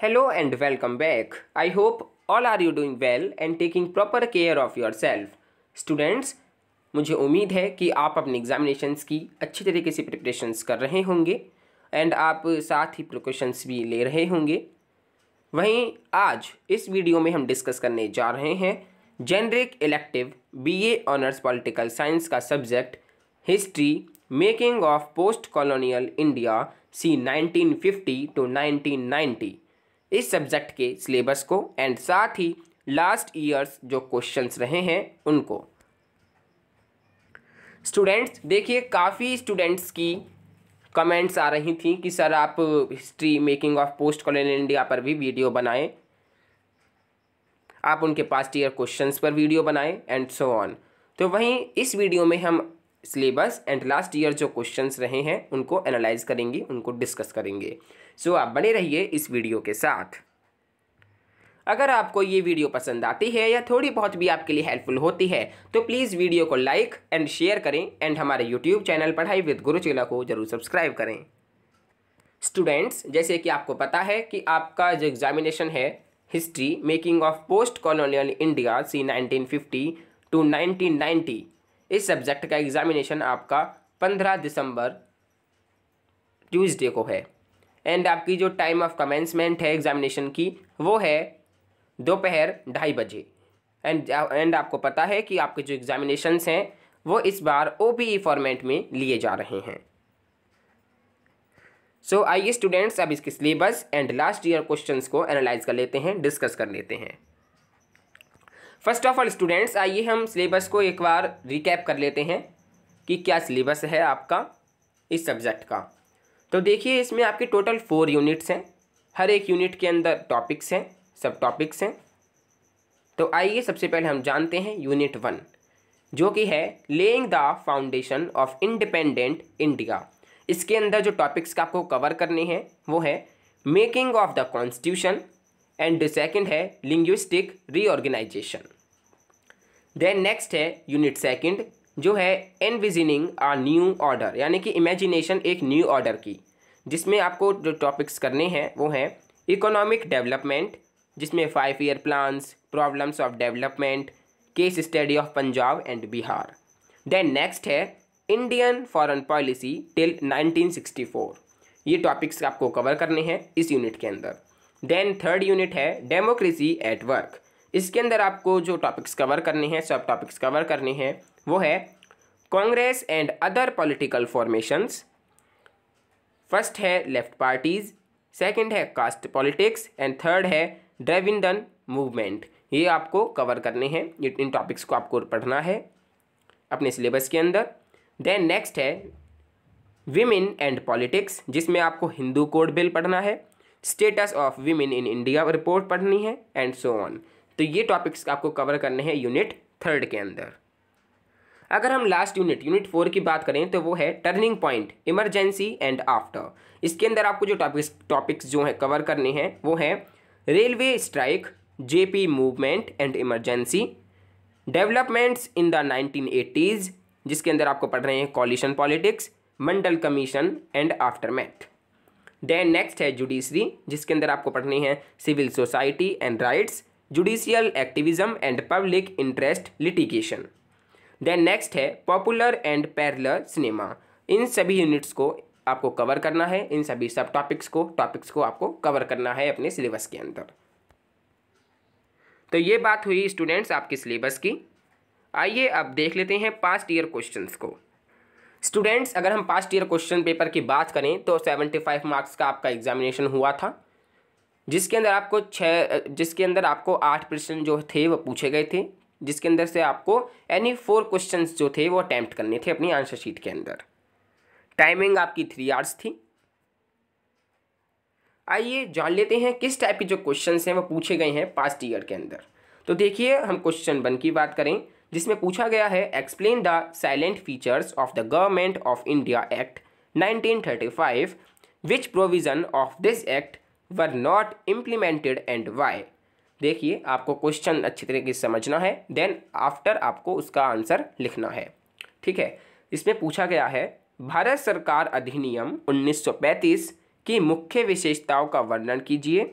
Hello and welcome back. I hope all are you doing well and taking proper care of yourself. Students, मुझे उम्मीद है कि आप अपने एग्जामिनेशंस की अच्छी तरीके से प्रिपरेशंस कर रहे होंगे एंड आप साथ ही प्रिकॉशंस भी ले रहे होंगे। वहीं आज इस वीडियो में हम डिस्कस करने जा रहे हैं generic elective BA honours political science का subject history making of post colonial India C 1950 to 1990 इस सब्जेक्ट के सिलेबस को एंड साथ ही लास्ट ईयर्स जो क्वेश्चंस रहे हैं उनको। स्टूडेंट्स देखिए, काफ़ी स्टूडेंट्स की कमेंट्स आ रही थी कि सर आप history making of post colonial India पर भी वीडियो बनाएं, आप उनके पास्ट ईयर क्वेश्चंस पर वीडियो बनाएं एंड सो ऑन। तो वहीं इस वीडियो में हम सिलेबस एंड लास्ट ईयर जो क्वेश्चंस रहे हैं उनको एनालाइज करेंगे, उनको डिस्कस करेंगे। सो आप बने रहिए इस वीडियो के साथ। अगर आपको ये वीडियो पसंद आती है या थोड़ी बहुत भी आपके लिए हेल्पफुल होती है तो प्लीज़ वीडियो को लाइक एंड शेयर करें एंड हमारे यूट्यूब चैनल पढ़ाई विद गुरुचेला को जरूर सब्सक्राइब करें। स्टूडेंट्स, जैसे कि आपको पता है कि आपका जो एग्जामिनेशन है history making of post colonial India C 1950 to 1990 इस सब्जेक्ट का एग्जामिनेशन आपका 15 दिसंबर ट्यूसडे को है एंड आपकी जो टाइम ऑफ कमेंसमेंट है एग्जामिनेशन की वो है दोपहर 2:30 बजे एंड आपको पता है कि आपके जो एग्जामिनेशंस हैं वो इस बार ओबीई फॉर्मेट में लिए जा रहे हैं। सो आइए स्टूडेंट्स, अब इसके syllabus and last year questions को एनालाइज कर लेते हैं, डिस्कस कर लेते हैं। फर्स्ट ऑफ ऑल स्टूडेंट्स, आइए हम सिलेबस को एक बार रिकैप कर लेते हैं कि क्या सिलेबस है आपका इस सब्जेक्ट का। तो देखिए, इसमें आपकी टोटल 4 यूनिट्स हैं, हर एक यूनिट के अंदर टॉपिक्स हैं, सब टॉपिक्स हैं। तो आइए सबसे पहले हम जानते हैं यूनिट 1 जो कि है laying the foundation of independent India. इसके अंदर जो टॉपिक्स का आपको कवर करने हैं वो है making of the constitution and second है लिंग्विस्टिक रीऑर्गेनाइजेशन। देन नेक्स्ट है यूनिट 2 जो है एनविजनिंग अ न्यू ऑर्डर, यानी कि इमेजिनेशन एक न्यू ऑर्डर की, जिसमें आपको जो टॉपिक्स करने हैं वो हैं इकोनॉमिक डेवलपमेंट जिसमें 5 year plans, problems of development, case study of Punjab and Bihar. Then next है इंडियन फॉरेन पॉलिसी टिल 1964, ये टॉपिक्स आपको कवर करने हैं इस यूनिट के अंदर। देन 3rd यूनिट है डेमोक्रेसी एट वर्क, इसके अंदर आपको जो टॉपिक्स कवर करने हैं, सब टॉपिक्स कवर करने हैं वो है Congress and other political formations. First है लेफ्ट पार्टीज, सेकंड है कास्ट पॉलिटिक्स एंड थर्ड है द्रविड़न मूवमेंट। ये आपको कवर करने हैं, इन टॉपिक्स को आपको पढ़ना है अपने सिलेबस के अंदर। देन नेक्स्ट है विमेन एंड पॉलिटिक्स, जिसमें आपको हिंदू कोड बिल पढ़ना है, status of women in India report पढ़नी है एंड सो ऑन। तो ये टॉपिक्स आपको कवर करने हैं यूनिट 3 के अंदर। अगर हम लास्ट यूनिट 4 की बात करें तो वो है turning point emergency and after. इसके अंदर आपको जो टॉपिक्स जो है कवर करने हैं वो है railway strike, JP movement and emergency, developments in the 1980s जिसके अंदर आपको पढ़ रहे हैं coalition politics, Mandal commission and aftermath. Then next है जुडिशरी, जिसके अंदर आपको पढ़ने हैं civil society and rights, judicial activism and public interest litigation. Then next है पॉपुलर एंड पैरेलल सिनेमा। इन सभी यूनिट्स को आपको कवर करना है, इन सभी सब टॉपिक्स को आपको कवर करना है अपने सिलेबस के अंदर। तो ये बात हुई स्टूडेंट्स आपके सिलेबस की। आइए अब देख लेते हैं पास्ट ईयर क्वेश्चंस को। स्टूडेंट्स, अगर हम पास्ट ईयर क्वेश्चन पेपर की बात करें तो 75 मार्क्स का आपका एग्जामिनेशन हुआ था, जिसके अंदर आपको 8% जो थे वो पूछे गए थे, जिसके अंदर से आपको एनी 4 क्वेश्चंस जो थे वो अटैम्प्ट करने थे अपनी आंसर शीट के अंदर। टाइमिंग आपकी 3 आवर्स थी। आइए जान लेते हैं किस टाइप के जो क्वेश्चंस हैं वो पूछे गए हैं पास्ट ईयर के अंदर। तो देखिए, हम क्वेश्चन 1 की बात करें जिसमें पूछा गया है explain the silent features of the government of India act 1935 which provision of this act were not implemented and why. देखिए, आपको क्वेश्चन अच्छी तरीके से समझना है, देन आफ्टर आपको उसका आंसर लिखना है। ठीक है, इसमें पूछा गया है भारत सरकार अधिनियम 1935 की मुख्य विशेषताओं का वर्णन कीजिए।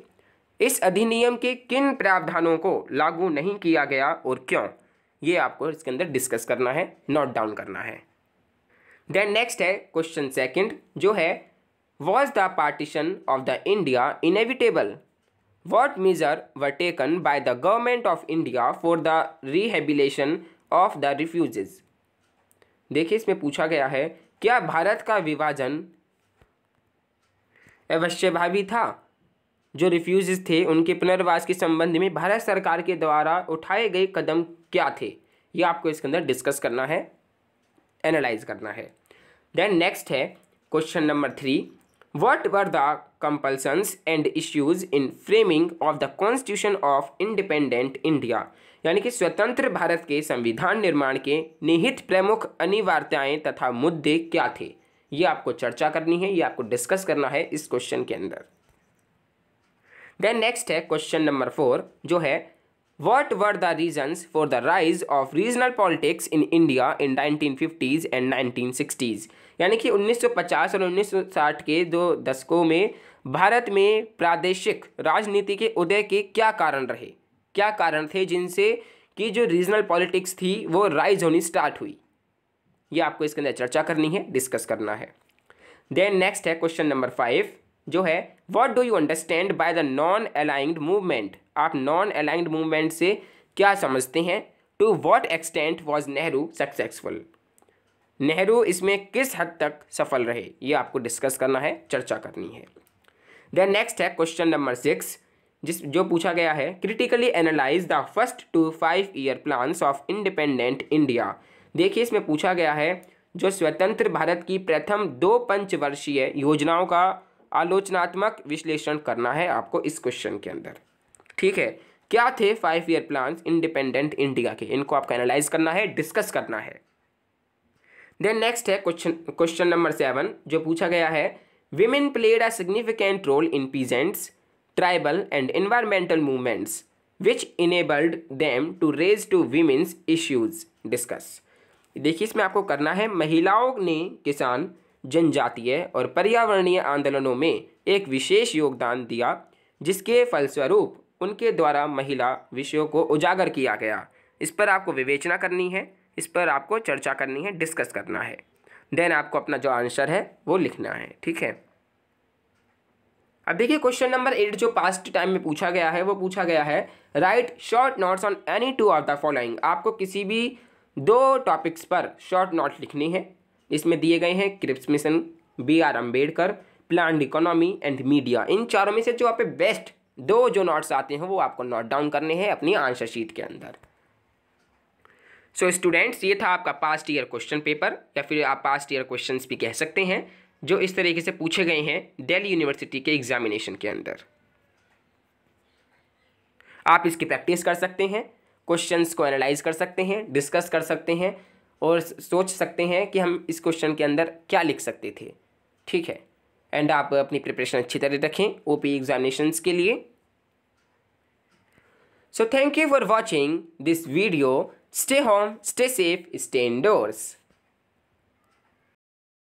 इस अधिनियम के किन प्रावधानों को लागू नहीं किया गया और क्यों, ये आपको इसके अंदर डिस्कस करना है, नोट डाउन करना है। देन नेक्स्ट है क्वेश्चन सेकंड, जो है was the partition of the India inevitable? What measure were taken by the government of India for the rehabilitation of the refugees? देखिए इसमें पूछा गया है, क्या भारत का विभाजन अवश्यभावी था? जो रिफ्यूजीज थे उनके पुनर्वास के संबंध में भारत सरकार के द्वारा उठाए गए कदम क्या थे, ये आपको इसके अंदर डिस्कस करना है, एनालाइज करना है। देन नेक्स्ट है question number 3, what were the compulsions and issues in framing of the constitution of independent India? यानी कि स्वतंत्र भारत के संविधान निर्माण के निहित प्रमुख अनिवार्यताएं तथा मुद्दे क्या थे, ये आपको चर्चा करनी है, ये आपको डिस्कस करना है इस क्वेश्चन के अंदर। देन नेक्स्ट है क्वेश्चन नंबर 4, जो है what were the reasons for the rise of regional politics in India in 1950s and 1960s? यानी कि 1950 और 1960 के दो दशकों में भारत में प्रादेशिक राजनीति के उदय के क्या कारण रहे, क्या कारण थे जिनसे कि जो रीजनल पॉलिटिक्स थी वो राइज होनी स्टार्ट हुई, ये आपको इसके अंदर चर्चा करनी है, डिस्कस करना है। देन नेक्स्ट है क्वेश्चन नंबर 5, जो है what do you understand by the non aligned movement? आप नॉन अलाइंड मूवमेंट से क्या समझते हैं? To what extent was Nehru successful? Nehru इसमें किस हद तक सफल रहे, ये आपको डिस्कस करना है, चर्चा करनी है। देन नेक्स्ट है क्वेश्चन नंबर 6, जो पूछा गया है, critically analyse the first 2 5 year plans of independent India. देखिए इसमें पूछा गया है जो स्वतंत्र भारत की प्रथम 2 पंचवर्षीय योजनाओं का आलोचनात्मक विश्लेषण करना है आपको इस क्वेश्चन के अंदर। ठीक है, क्या थे 5 ईयर प्लान्स इंडिपेंडेंट इंडिया के, इनको आपको एनालाइज करना है, डिस्कस करना है। देन नेक्स्ट है क्वेश्चन नंबर 7, जो पूछा गया है, women played a significant role in peasants, tribal and environmental movements which enabled them to raise to women's issues, discuss. देखिए इसमें आपको करना है, महिलाओं ने किसान, जनजातीय और पर्यावरणीय आंदोलनों में एक विशेष योगदान दिया जिसके फलस्वरूप उनके द्वारा महिला विषयों को उजागर किया गया। इस पर आपको विवेचना करनी है, इस पर आपको चर्चा करनी है, डिस्कस करना है। देन आपको अपना जो आंसर है वो लिखना है। ठीक है, अब देखिए क्वेश्चन नंबर 8 जो पास्ट टाइम में पूछा गया है वो पूछा गया है, right short notes on any 2 of the following. आपको किसी भी 2 टॉपिक्स पर शॉर्ट नोट लिखनी है। इसमें दिए गए हैं Cripps mission, BR Ambedkar, planned economy and media. इन चारों में से जो आप पे बेस्ट 2 जो नोट्स आते हैं वो आपको नोट डाउन करने हैं अपनी आंसर शीट के अंदर। सो स्टूडेंट्स, ये था आपका पास्ट ईयर क्वेश्चन पेपर, या फिर आप पास्ट ईयर क्वेश्चंस भी कह सकते हैं, जो इस तरीके से पूछे गए हैं दिल्ली यूनिवर्सिटी के एग्जामिनेशन के अंदर। आप इसकी प्रैक्टिस कर सकते हैं, क्वेश्चंस को एनालाइज कर सकते हैं, डिस्कस कर सकते हैं और सोच सकते हैं कि हम इस क्वेश्चन के अंदर क्या लिख सकते थे। ठीक है, एंड आप अपनी प्रिपरेशन अच्छी तरह रखें OP एग्जामिनेशंस के लिए। So thank you for watching this video. Stay home, stay safe, stay endorse.